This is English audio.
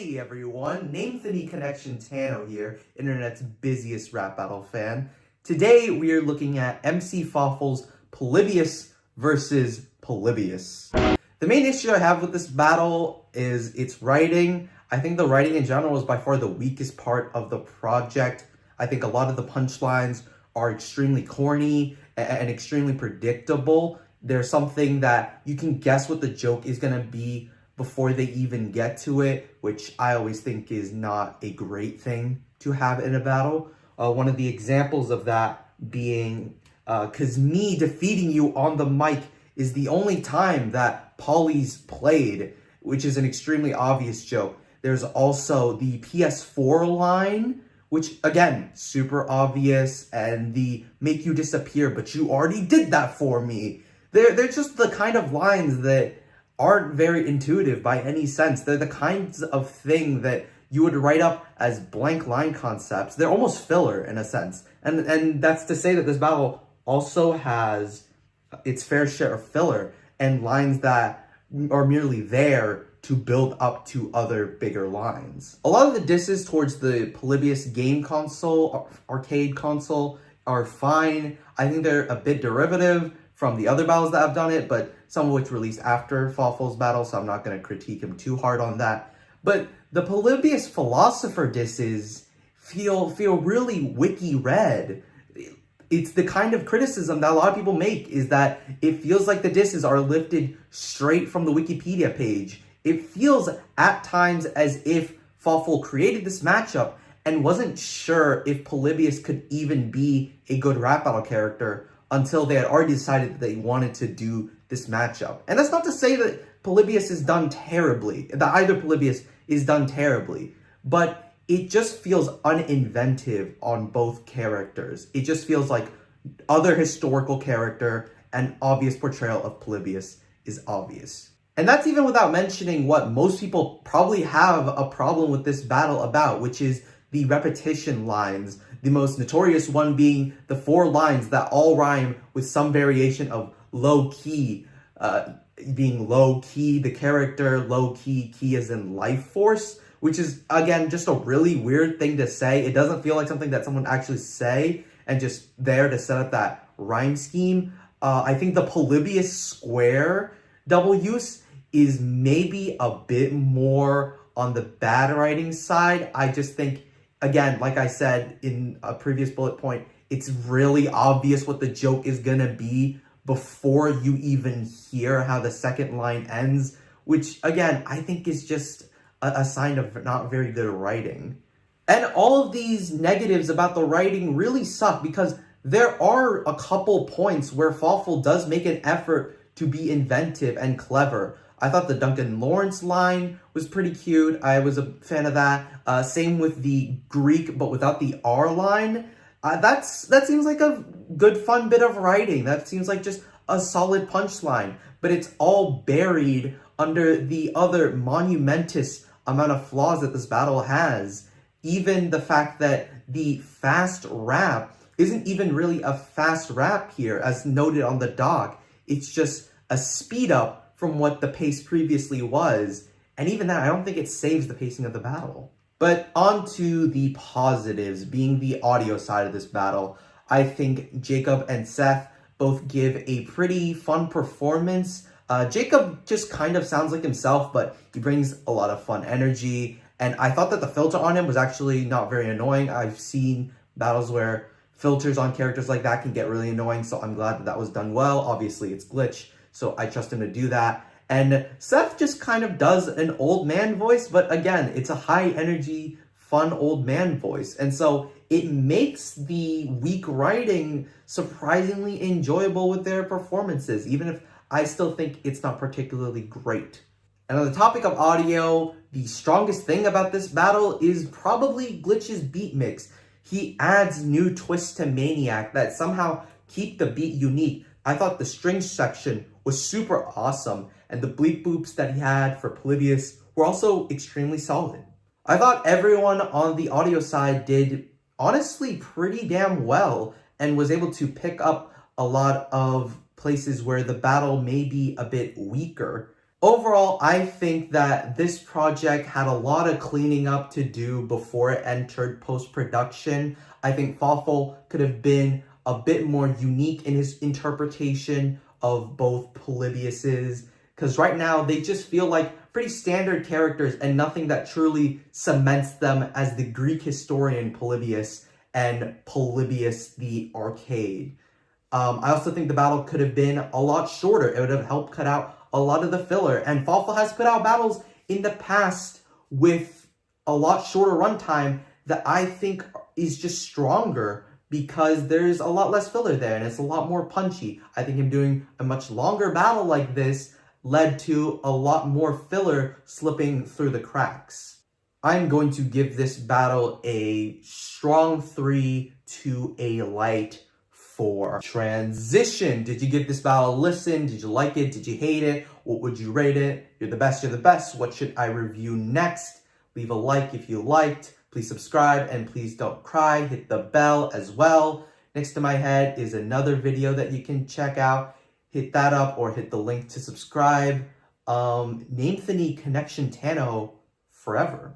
Hey everyone, Namethany Connection Tano here, internet's busiest rap battle fan. Today we are looking at MC Fawful's Polybius versus Polybius. The main issue I have with this battle is its writing. I think the writing in general is by far the weakest part of the project. I think a lot of the punchlines are extremely corny and extremely predictable. There's something that you can guess what the joke is going to be before they even get to it, which I always think is not a great thing to have in a battle. One of the examples of that being, cause me defeating you on the mic is the only time that Polly's played, which is an extremely obvious joke. There's also the PS4 line, which again, super obvious, and the make you disappear, but you already did that for me. They're just the kind of lines that aren't very intuitive by any sense. They're the kinds of thing that you would write up as blank line concepts. They're almost filler in a sense. And that's to say that this battle also has its fair share of filler and lines that are merely there to build up to other bigger lines. A lot of the disses towards the Polybius game console, arcade console, are fine. I think they're a bit derivative from the other battles that have done it, but some of which released after Fawful's battle, so I'm not going to critique him too hard on that. But the Polybius philosopher disses feel really wiki read. It's the kind of criticism that a lot of people make, is that it feels like the disses are lifted straight from the Wikipedia page. It feels at times as if Fawful created this matchup and wasn't sure if Polybius could even be a good rap battle character until they had already decided that they wanted to do this matchup. And that's not to say that Polybius is done terribly, that either Polybius is done terribly, but it just feels uninventive on both characters. It just feels like other historical character and obvious portrayal of Polybius is obvious. And that's even without mentioning what most people probably have a problem with this battle about, which is the repetition lines. The most notorious one being the 4 lines that all rhyme with some variation of low-key, being low-key, the character, low-key, key as in life force, which is, again, just a really weird thing to say. It doesn't feel like something that someone actually say and just there to set up that rhyme scheme. I think the Polybius square double use is maybe a bit more on the bad writing side. I just think, again, like I said in a previous bullet point, it's really obvious what the joke is gonna be before you even hear how the second line ends, which, again, I think is just a sign of not very good writing. And all of these negatives about the writing really suck, because there are a couple points where Fawful does make an effort to be inventive and clever. I thought the DUNCAN LAURENCE line was pretty cute. I was a fan of that. Same with the Greek, but without the R line. That seems like a good, fun bit of writing. That seems like just a solid punchline. But it's all buried under the other monumentous amount of flaws that this battle has. Even the fact that the fast rap isn't even really a fast rap here, as noted on the doc. It's just a speed up from what the pace previously was, and even that, I don't think it saves the pacing of the battle. But on to the positives, being the audio side of this battle. I think Jacob and Seth both give a pretty fun performance. Jacob just kind of sounds like himself, but he brings a lot of fun energy, and I thought that the filter on him was actually not very annoying. I've seen battles where filters on characters like that can get really annoying, so I'm glad that that was done well. Obviously, it's glitch, so I trust him to do that. And Seth just kind of does an old man voice, but again, it's a high energy, fun old man voice. And so it makes the weak writing surprisingly enjoyable with their performances, even if I still think it's not particularly great. And on the topic of audio, the strongest thing about this battle is probably Glitch's beat mix. He adds new twists to Maniac that somehow keep the beat unique. I thought the string section was super awesome, and the bleep boops that he had for Polybius were also extremely solid. I thought everyone on the audio side did honestly pretty damn well and was able to pick up a lot of places where the battle may be a bit weaker. Overall, I think that this project had a lot of cleaning up to do before it entered post-production. I think Fawful could have been a bit more unique in his interpretation of both Polybius's, because right now they just feel like pretty standard characters and nothing that truly cements them as the Greek historian Polybius and Polybius the Arcade. I also think the battle could have been a lot shorter. It would have helped cut out a lot of the filler. And Fawful has put out battles in the past with a lot shorter runtime that I think is just stronger because there's a lot less filler there and it's a lot more punchy. I think him doing a much longer battle like this led to a lot more filler slipping through the cracks. I'm going to give this battle a strong 3 to a light 4. Transition. Did you give this battle a listen? Did you like it? Did you hate it? What would you rate it? You're the best, you're the best. What should I review next? Leave a like if you liked. Please subscribe and please don't cry. Hit the bell as well. Next to my head is another video that you can check out. Hit that up or hit the link to subscribe. Namethany Connection Tano forever.